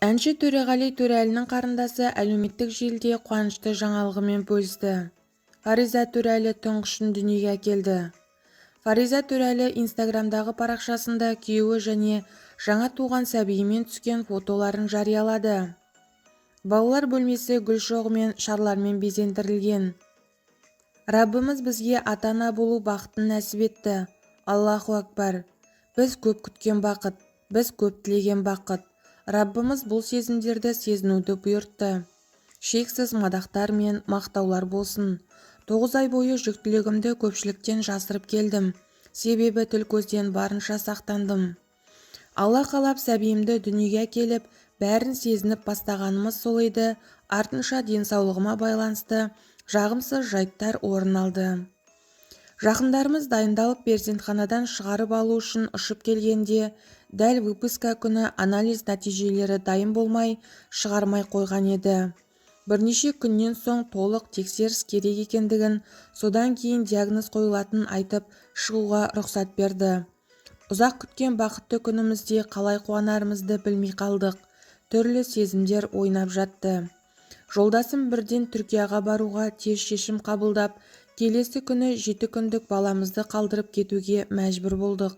Әнші Төреғали Төреәлінің қарындасы әлеуметтік желіде қуанышты жаңалығымен бөлісті. Фариза Төреәлі тұңғышын дүниеге әкелді. Фариза Төреәлі инстаграмдағы парақшасында күйеуі және жаңа туған сәбиімен түскен фотоларын жариялады. Балалар бөлмесі гүл шоғымен, шарлармен безендірілген. Раббымыз бізге ата-ана болу бақытын нәсіп етті. Аллаху акбар. Біз көп күткен бақыт, біз көп тілеген бақыт. Раббымыз бұл сезімдерді сезінуді бұйыртты. Шексіз мадақтар мен мақтаулар болсын. 9 ай бойы жүктілігімді көпшіліктен жасырып келдім. Себебі тіл көзден барынша сақтандым. Алла қалап сәбиімді дүниеге келіп, бәрін сезініп бастағанымыз сол еді. Артынша денсаулығыма байланысты жағымсыз жайттар орын алды. Жақындарымыз дайындалып перзентханадан шығарып алу үшін ұшып келгенде, дәл выписка күні анализ нәтижелері дайын болмай, шығармай қойған еді. Бірнеше күннен соң толық тексеріс керек екендігін, содан кейін диагноз қойылатынын айтып, шығуға рұқсат берді. Ұзақ күткен бақытты күнімізде қалай қуанарымызды білмей қалдық. Түрлі сезімдер ойнап жатты. Жолдасым бірден Түркияға баруға тез шешім қабылдап, келесі күні 7 күндік баламызды қалдырып кетуге мәжбүр болдық.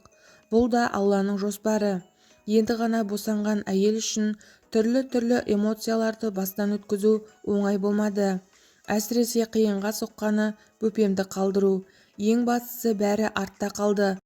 Бұл да Алланың жоспары. Енді ғана босанған әйел үшін түрлі эмоцияларды бастан өткізу оңай болмады. Әсіресе қиынға соққаны бөпемді қалдыру. Ең бастысы бәрі артта қалды.